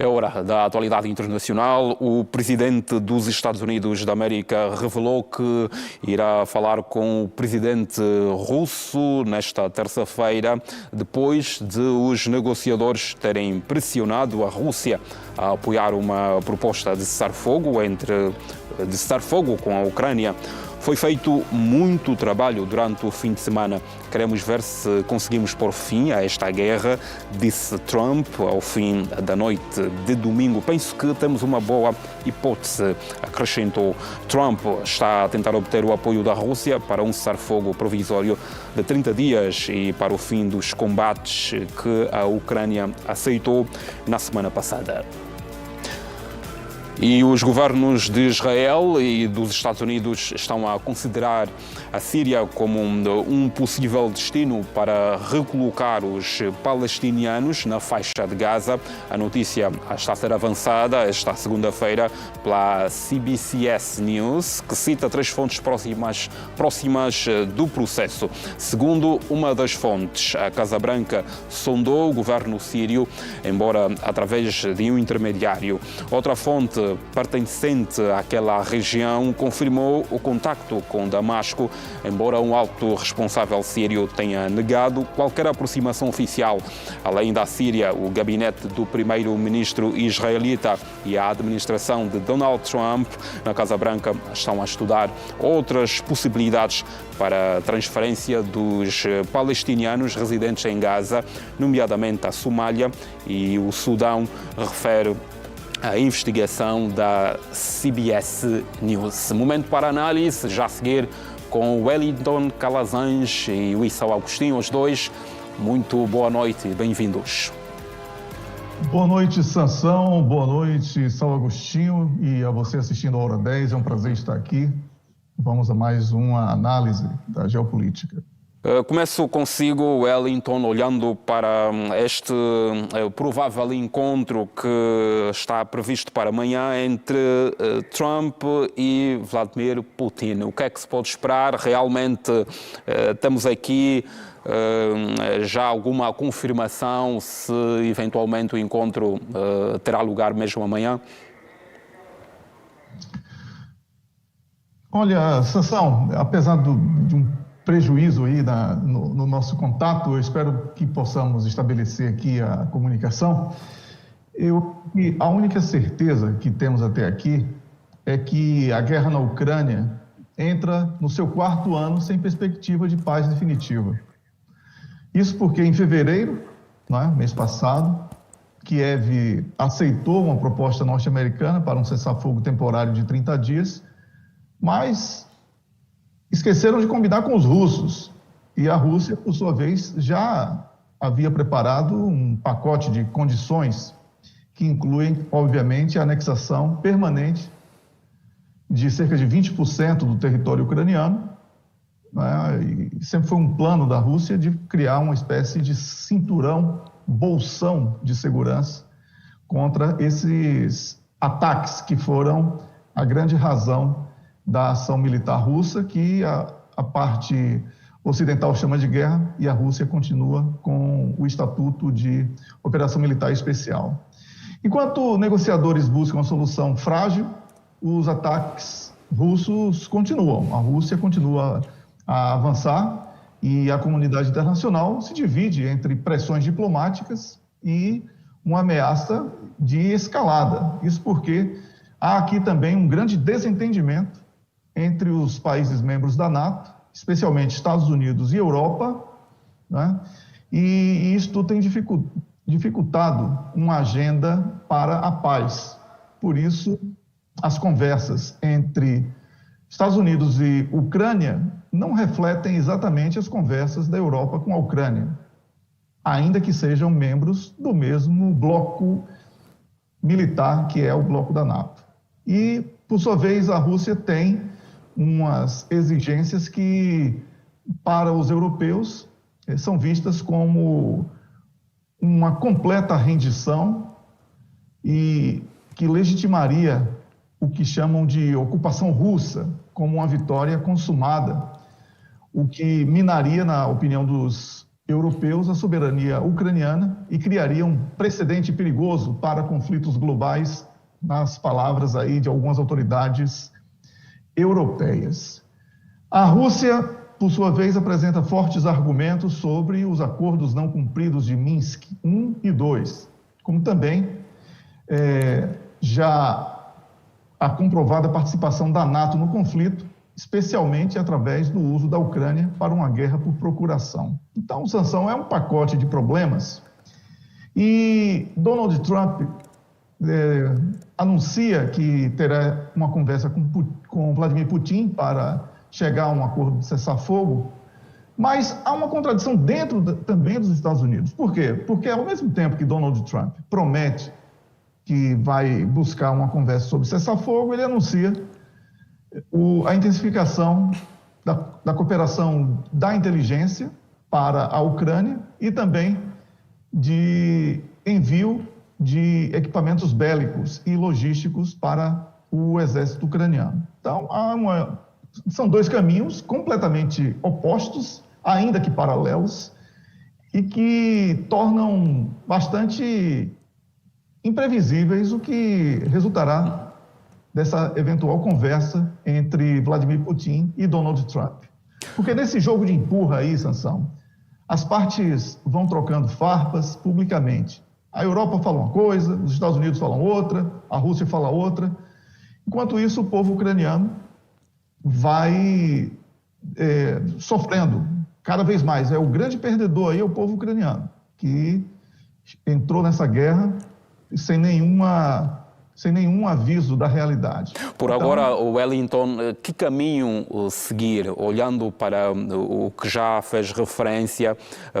É hora da atualidade internacional. O presidente dos Estados Unidos da América revelou que irá falar com o presidente russo nesta terça-feira, depois de os negociadores terem pressionado a Rússia a apoiar uma proposta de cessar-fogo com a Ucrânia. Foi feito muito trabalho durante o fim de semana. Queremos ver se conseguimos pôr fim a esta guerra, disse Trump ao fim da noite de domingo. Penso que temos uma boa hipótese, acrescentou. Trump está a tentar obter o apoio da Rússia para um cessar-fogo provisório de 30 dias e para o fim dos combates que a Ucrânia aceitou na semana passada. E os governos de Israel e dos Estados Unidos estão a considerar a Síria como um possível destino para recolocar os palestinianos na faixa de Gaza. A notícia está a ser avançada esta segunda-feira pela CBS News, que cita 3 fontes próximas do processo. Segundo uma das fontes, a Casa Branca sondou o governo sírio, embora através de um intermediário. Outra fonte pertencente àquela região confirmou o contacto com Damasco, embora um alto responsável sírio tenha negado qualquer aproximação oficial. Além da Síria, o gabinete do primeiro-ministro israelita e a administração de Donald Trump na Casa Branca estão a estudar outras possibilidades para a transferência dos palestinianos residentes em Gaza, nomeadamente a Somália e o Sudão, refere a investigação da CBS News. Momento para análise, já a seguir com o Wellington Calazans e o Issao Agostinho, os dois. Muito boa noite e bem-vindos. Boa noite, Sansão. Boa noite, Issao Agostinho, e a você assistindo a Hora 10. É um prazer estar aqui. Vamos a mais uma análise da geopolítica. Começo consigo, Wellington, olhando para este provável encontro que está previsto para amanhã entre Trump e Vladimir Putin. O que é que se pode esperar? Realmente temos aqui já alguma confirmação se eventualmente o encontro terá lugar mesmo amanhã? Olha, Sansão, apesar de um prejuízo aí no nosso contato, eu espero que possamos estabelecer aqui a comunicação. A única certeza que temos até aqui é que a guerra na Ucrânia entra no seu 4º ano sem perspectiva de paz definitiva. Isso porque em fevereiro, mês passado, Kiev aceitou uma proposta norte-americana para um cessar-fogo temporário de 30 dias, mas esqueceram de combinar com os russos. E a Rússia, por sua vez, já havia preparado um pacote de condições que incluem, obviamente, a anexação permanente de cerca de 20% do território ucraniano. E sempre foi um plano da Rússia de criar uma espécie de cinturão, bolsão de segurança contra esses ataques que foram a grande razão da ação militar russa, que a parte ocidental chama de guerra e a Rússia continua com o estatuto de operação militar especial. Enquanto negociadores buscam uma solução frágil, os ataques russos continuam. A Rússia continua a avançar e a comunidade internacional se divide entre pressões diplomáticas e uma ameaça de escalada. Isso porque há aqui também um grande desentendimento entre os países membros da NATO, especialmente Estados Unidos e Europa, e isto tem dificultado uma agenda para a paz. Por isso, as conversas entre Estados Unidos e Ucrânia não refletem exatamente as conversas da Europa com a Ucrânia, ainda que sejam membros do mesmo bloco militar, que é o bloco da NATO. E, por sua vez, a Rússia tem umas exigências que, para os europeus, são vistas como uma completa rendição e que legitimaria o que chamam de ocupação russa como uma vitória consumada, o que minaria, na opinião dos europeus a soberania ucraniana e criaria um precedente perigoso para conflitos globais, nas palavras aí de algumas autoridades europeias. A Rússia, por sua vez, apresenta fortes argumentos sobre os acordos não cumpridos de Minsk I e II, como também já a comprovada participação da NATO no conflito, especialmente através do uso da Ucrânia para uma guerra por procuração. Então, Sansão, é um pacote de problemas e Donald Trump anuncia que terá uma conversa com Vladimir Putin para chegar a um acordo de cessar-fogo, mas há uma contradição dentro também dos Estados Unidos. Por quê? Porque ao mesmo tempo que Donald Trump promete que vai buscar uma conversa sobre cessar-fogo, ele anuncia a intensificação da cooperação da inteligência para a Ucrânia e também de envio de equipamentos bélicos e logísticos para o exército ucraniano. Então, são dois caminhos completamente opostos, ainda que paralelos, e que tornam bastante imprevisíveis o que resultará dessa eventual conversa entre Vladimir Putin e Donald Trump. Porque nesse jogo de empurra aí, Sansão, as partes vão trocando farpas publicamente. A Europa fala uma coisa, os Estados Unidos falam outra, a Rússia fala outra. Enquanto isso, o povo ucraniano vai sofrendo cada vez mais. É o grande perdedor aí, é o povo ucraniano, que entrou nessa guerra sem nenhum aviso da realidade. Por agora, Wellington, que caminho seguir? Olhando para o que já fez referência,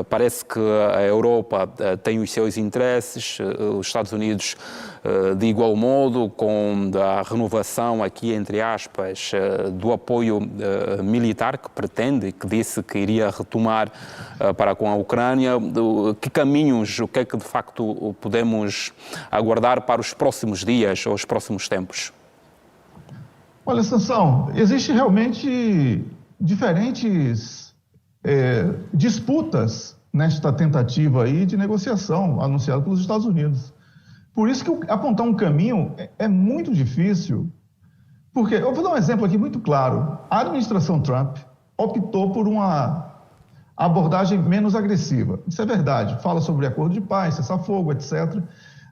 parece que a Europa tem os seus interesses, os Estados Unidos de igual modo, com a renovação aqui, entre aspas, do apoio militar que pretende, que disse que iria retomar para com a Ucrânia. Que caminhos, o que é que de facto podemos aguardar para os próximos dias ou os próximos tempos? Olha, Sansão, existe realmente diferentes disputas nesta tentativa aí de negociação anunciada pelos Estados Unidos. Por isso que apontar um caminho é muito difícil, porque, eu vou dar um exemplo aqui muito claro. A administração Trump optou por uma abordagem menos agressiva. Isso é verdade, fala sobre acordo de paz, cessar-fogo, etc.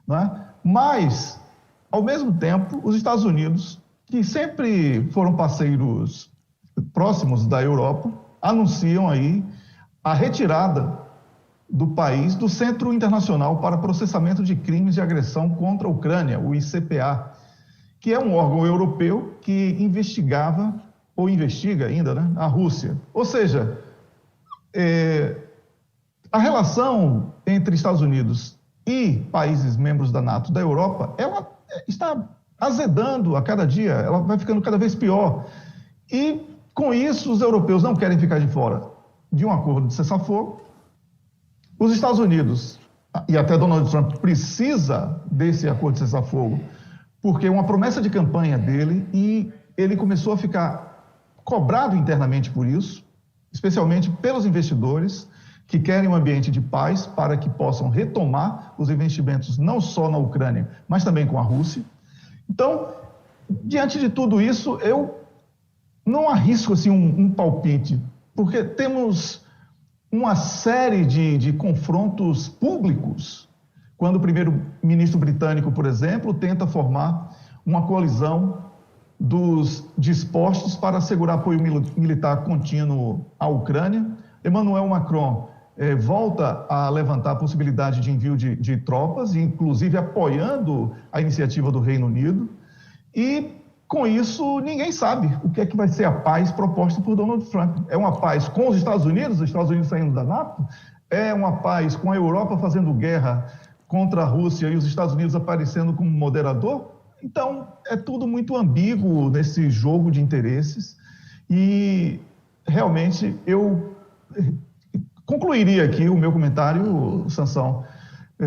Né? Mas, ao mesmo tempo, os Estados Unidos, que sempre foram parceiros próximos da Europa, anunciam aí a retirada do país do Centro Internacional para Processamento de Crimes de Agressão contra a Ucrânia, o ICPA, que é um órgão europeu que investigava, ou investiga ainda, né, a Rússia. Ou seja, a relação entre Estados Unidos e países membros da NATO da Europa, ela está azedando a cada dia, ela vai ficando cada vez pior. E, com isso, os europeus não querem ficar de fora de um acordo de cessar-fogo. Os Estados Unidos, e até Donald Trump, precisa desse acordo de cessar-fogo, porque é uma promessa de campanha dele e ele começou a ficar cobrado internamente por isso, especialmente pelos investidores que querem um ambiente de paz para que possam retomar os investimentos não só na Ucrânia, mas também com a Rússia. Então, diante de tudo isso, eu não arrisco assim, um palpite, porque temos uma série de confrontos públicos, quando o primeiro-ministro britânico, por exemplo, tenta formar uma coalizão dos dispostos para assegurar apoio militar contínuo à Ucrânia. Emmanuel Macron volta a levantar a possibilidade de envio de tropas, inclusive apoiando a iniciativa do Reino Unido. E, com isso, ninguém sabe o que é que vai ser a paz proposta por Donald Trump. É uma paz com os Estados Unidos saindo da NATO? É uma paz com a Europa fazendo guerra contra a Rússia e os Estados Unidos aparecendo como moderador? Então, é tudo muito ambíguo nesse jogo de interesses e, realmente, eu concluiria aqui o meu comentário, Sansão,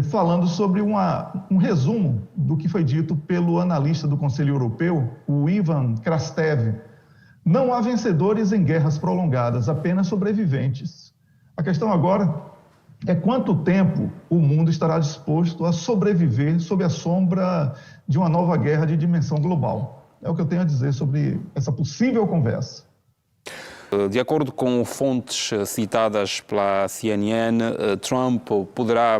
falando sobre um resumo do que foi dito pelo analista do Conselho Europeu, o Ivan Krastev. Não há vencedores em guerras prolongadas, apenas sobreviventes. A questão agora é quanto tempo o mundo estará disposto a sobreviver sob a sombra de uma nova guerra de dimensão global. É o que eu tenho a dizer sobre essa possível conversa. De acordo com fontes citadas pela CNN, Trump poderá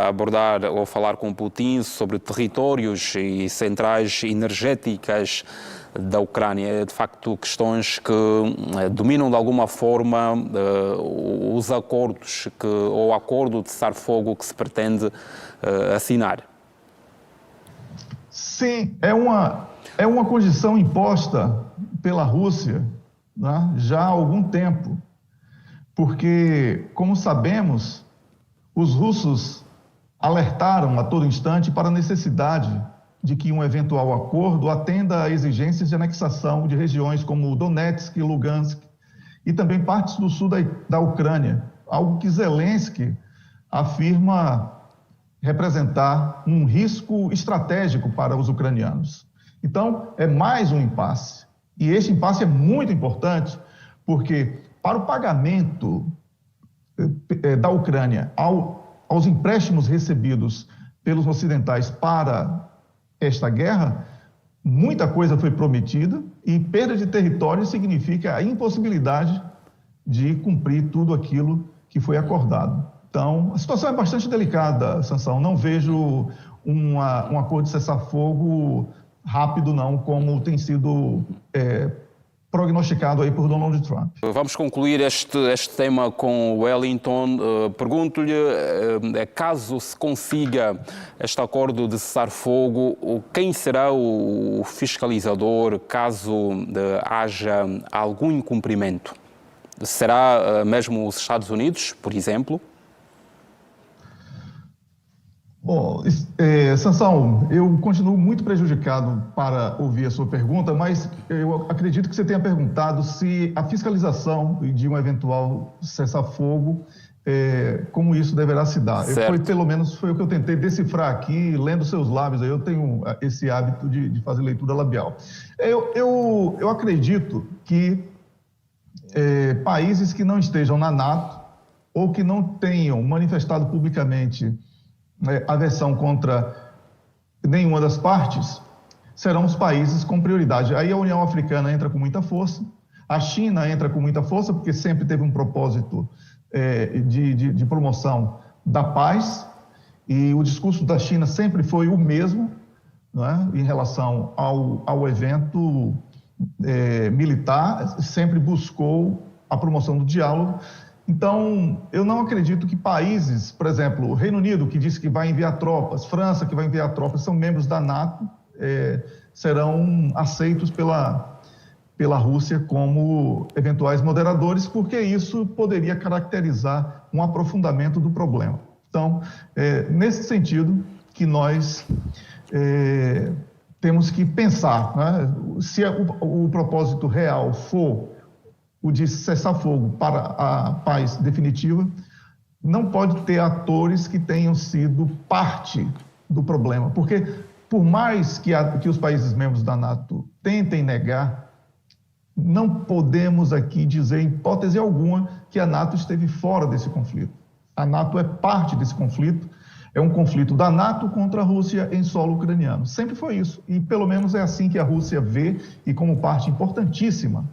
abordar ou falar com Putin sobre territórios e centrais energéticas da Ucrânia. De facto, questões que dominam de alguma forma os acordos ou o acordo de cessar-fogo que se pretende assinar. Sim, é uma condição imposta pela Rússia, né, já há algum tempo, porque, como sabemos, os russos alertaram a todo instante para a necessidade de que um eventual acordo atenda a exigências de anexação de regiões como Donetsk e Lugansk e também partes do sul da Ucrânia, algo que Zelensky afirma representar um risco estratégico para os ucranianos. Então, é mais um impasse. E este impasse é muito importante porque, para o pagamento da Ucrânia aos empréstimos recebidos pelos ocidentais para esta guerra, muita coisa foi prometida e perda de território significa a impossibilidade de cumprir tudo aquilo que foi acordado. Então, a situação é bastante delicada, Sansão. Não vejo um acordo de cessar-fogo rápido, não, como tem sido prognosticado aí por Donald Trump. Vamos concluir este tema com Wellington. Pergunto-lhe, caso se consiga este acordo de cessar-fogo, quem será o fiscalizador caso haja algum incumprimento? Será mesmo os Estados Unidos, por exemplo? Bom, Sansão, eu continuo muito prejudicado para ouvir a sua pergunta, mas eu acredito que você tenha perguntado se a fiscalização de um eventual cessar-fogo, como isso deverá se dar. Pelo menos foi o que eu tentei decifrar aqui, lendo seus lábios. Eu tenho esse hábito de fazer leitura labial. Eu acredito que países que não estejam na NATO ou que não tenham manifestado publicamente aversão contra nenhuma das partes, serão os países com prioridade. Aí a União Africana entra com muita força, a China entra com muita força, porque sempre teve um propósito de promoção da paz, e o discurso da China sempre foi o mesmo, não é? Em relação ao evento militar, sempre buscou a promoção do diálogo. Então, eu não acredito que países, por exemplo, o Reino Unido, que disse que vai enviar tropas, França, que vai enviar tropas, são membros da NATO, serão aceitos pela Rússia como eventuais moderadores, porque isso poderia caracterizar um aprofundamento do problema. Então, nesse sentido que nós temos que pensar, né? Se o propósito real for o de cessar-fogo para a paz definitiva, não pode ter atores que tenham sido parte do problema, porque por mais que os países membros da NATO tentem negar, não podemos aqui dizer, em hipótese alguma, que a NATO esteve fora desse conflito. A NATO é parte desse conflito, é um conflito da NATO contra a Rússia em solo ucraniano. Sempre foi isso, e pelo menos é assim que a Rússia vê, e como parte importantíssima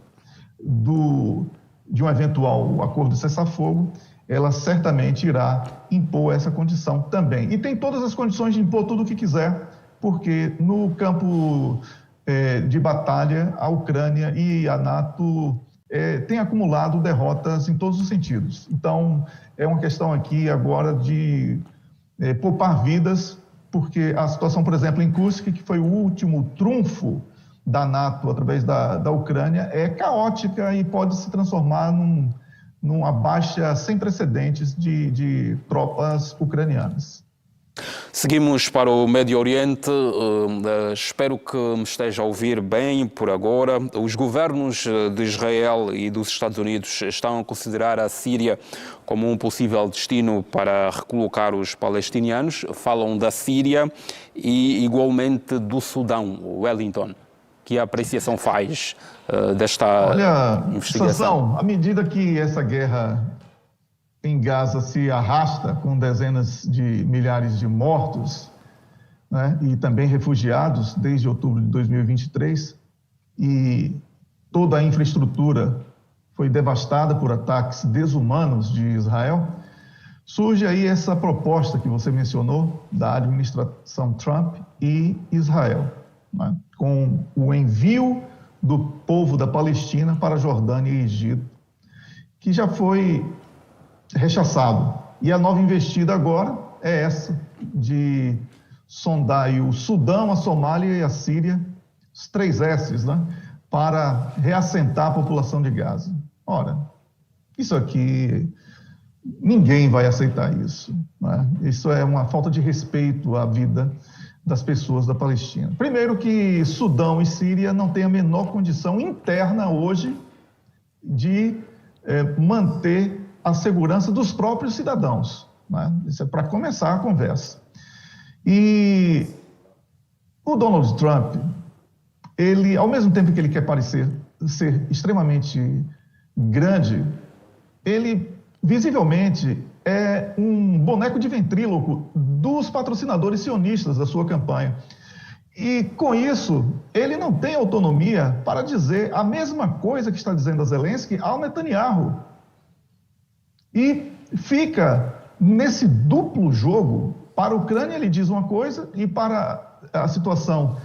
de um eventual acordo de cessar-fogo, ela certamente irá impor essa condição também. E tem todas as condições de impor tudo o que quiser, porque no campo de batalha, a Ucrânia e a NATO têm acumulado derrotas em todos os sentidos. Então, é uma questão aqui agora de poupar vidas, porque a situação, por exemplo, em Kursk, que foi o último trunfo da NATO através da Ucrânia, é caótica e pode se transformar numa baixa sem precedentes de tropas ucranianas. Seguimos para o Médio Oriente. Espero que me esteja a ouvir bem por agora. Os governos de Israel e dos Estados Unidos estão a considerar a Síria como um possível destino para recolocar os palestinianos. Falam da Síria e igualmente do Sudão, Wellington. Que apreciação faz desta investigação? Sansão, à medida que essa guerra em Gaza se arrasta com dezenas de milhares de mortos, né, e também refugiados desde outubro de 2023, e toda a infraestrutura foi devastada por ataques desumanos de Israel, surge aí essa proposta que você mencionou da administração Trump e Israel, né, com o envio do povo da Palestina para a Jordânia e Egito, que já foi rechaçado. E a nova investida agora é essa, de sondar aí o Sudão, a Somália e a Síria, os 3 S's, né, para reassentar a população de Gaza. Ora, isso aqui, ninguém vai aceitar isso, né? Isso é uma falta de respeito à vida das pessoas da Palestina. Primeiro que Sudão e Síria não têm a menor condição interna hoje de manter a segurança dos próprios cidadãos, né? Isso é para começar a conversa. E o Donald Trump, ele, ao mesmo tempo que ele quer parecer ser extremamente grande, ele visivelmente é um boneco de ventríloco dos patrocinadores sionistas da sua campanha. E, com isso, ele não tem autonomia para dizer a mesma coisa que está dizendo a Zelensky ao Netanyahu. E fica nesse duplo jogo. Para a Ucrânia ele diz uma coisa e para a situação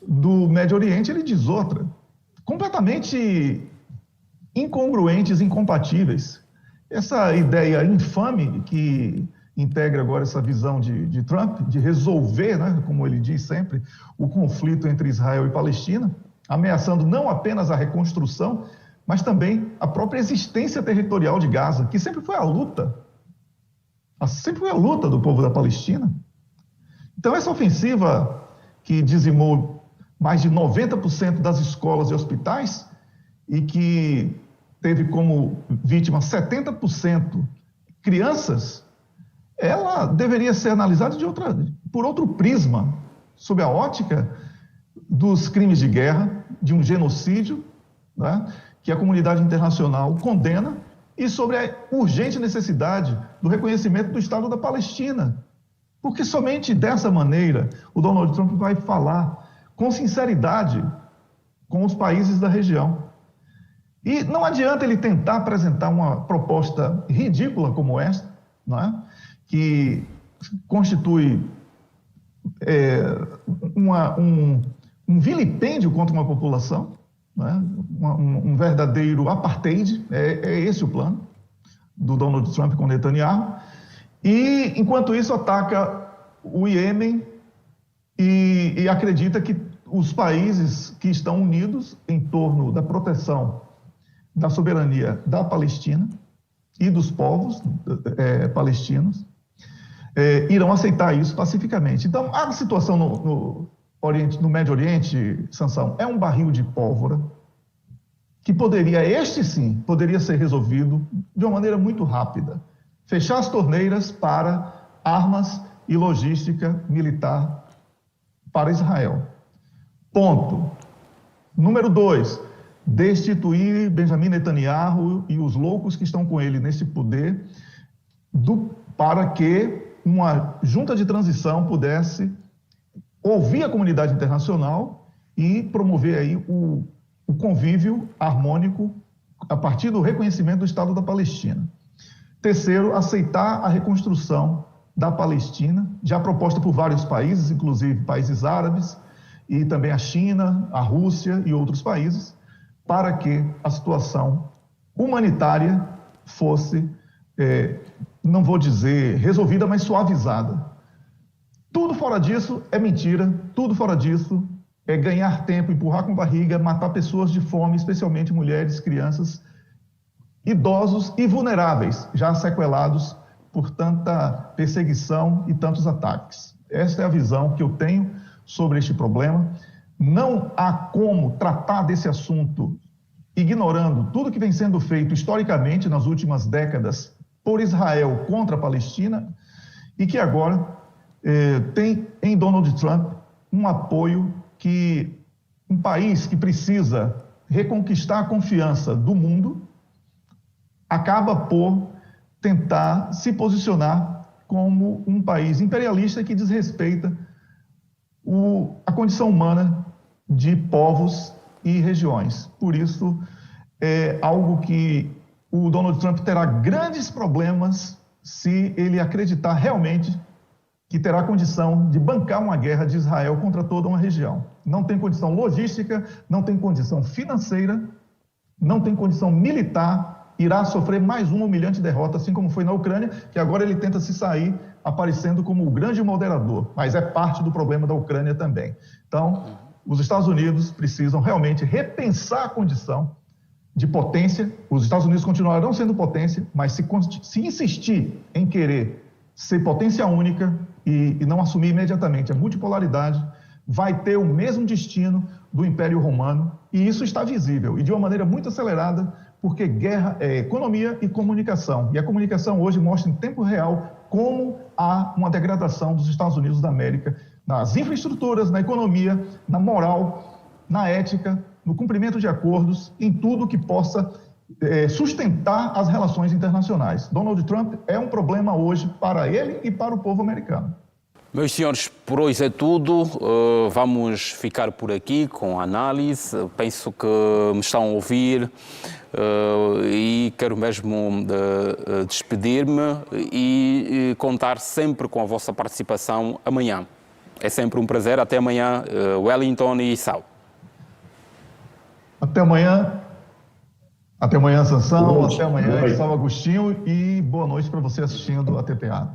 do Médio Oriente ele diz outra. Completamente incongruentes, incompatíveis. Essa ideia infame que integra agora essa visão de Trump, de resolver, né, como ele diz sempre, o conflito entre Israel e Palestina, ameaçando não apenas a reconstrução, mas também a própria existência territorial de Gaza, que sempre foi a luta do povo da Palestina. Então, essa ofensiva que dizimou mais de 90% das escolas e hospitais e que teve como vítima 70% crianças, ela deveria ser analisada por outro prisma, sob a ótica dos crimes de guerra, de um genocídio, né, que a comunidade internacional condena, e sobre a urgente necessidade do reconhecimento do Estado da Palestina. Porque somente dessa maneira o Donald Trump vai falar com sinceridade com os países da região. E não adianta ele tentar apresentar uma proposta ridícula como esta, não é? Que constitui um vilipêndio contra uma população, não é? Um verdadeiro apartheid, é esse o plano do Donald Trump com Netanyahu. E, enquanto isso, ataca o Iêmen e acredita que os países que estão unidos em torno da proteção da soberania da Palestina e dos povos palestinos irão aceitar isso pacificamente. Então, a situação no Médio Oriente, Sansão, é um barril de pólvora que este sim, poderia ser resolvido de uma maneira muito rápida. Fechar as torneiras para armas e logística militar para Israel. Ponto. Número 2, destituir Benjamin Netanyahu e os loucos que estão com ele nesse poder para que uma junta de transição pudesse ouvir a comunidade internacional e promover aí o convívio harmônico a partir do reconhecimento do Estado da Palestina. Terceiro, aceitar a reconstrução da Palestina, já proposta por vários países, inclusive países árabes, e também a China, a Rússia e outros países, para que a situação humanitária fosse, não vou dizer resolvida, mas suavizada. Tudo fora disso é mentira, tudo fora disso é ganhar tempo, empurrar com barriga, matar pessoas de fome, especialmente mulheres, crianças, idosos e vulneráveis, já sequelados por tanta perseguição e tantos ataques. Esta é a visão que eu tenho sobre este problema. Não há como tratar desse assunto ignorando tudo que vem sendo feito historicamente nas últimas décadas por Israel contra a Palestina e que agora tem em Donald Trump um apoio que um país que precisa reconquistar a confiança do mundo acaba por tentar se posicionar como um país imperialista que desrespeita a condição humana de povos e regiões. Por isso, é algo que o Donald Trump terá grandes problemas se ele acreditar realmente que terá condição de bancar uma guerra de Israel contra toda uma região. Não tem condição logística, não tem condição financeira, não tem condição militar, irá sofrer mais uma humilhante derrota, assim como foi na Ucrânia, que agora ele tenta se sair aparecendo como o grande moderador, mas é parte do problema da Ucrânia também. Então, os Estados Unidos precisam realmente repensar a condição de potência. Os Estados Unidos continuarão sendo potência, mas se insistir em querer ser potência única e não assumir imediatamente a multipolaridade, vai ter o mesmo destino do Império Romano, e isso está visível, e de uma maneira muito acelerada, porque guerra é economia e comunicação. E a comunicação hoje mostra em tempo real como há uma degradação dos Estados Unidos da América nas infraestruturas, na economia, na moral, na ética, no cumprimento de acordos, em tudo que possa sustentar as relações internacionais. Donald Trump é um problema hoje para ele e para o povo americano. Meus senhores, por hoje é tudo. Vamos ficar por aqui com a análise. Penso que me estão a ouvir e quero mesmo despedir-me e contar sempre com a vossa participação amanhã. É sempre um prazer. Até amanhã, Wellington e Sal. Até amanhã. Até amanhã, Sansão. Até amanhã, Sal Agostinho. E boa noite para você assistindo a TPA.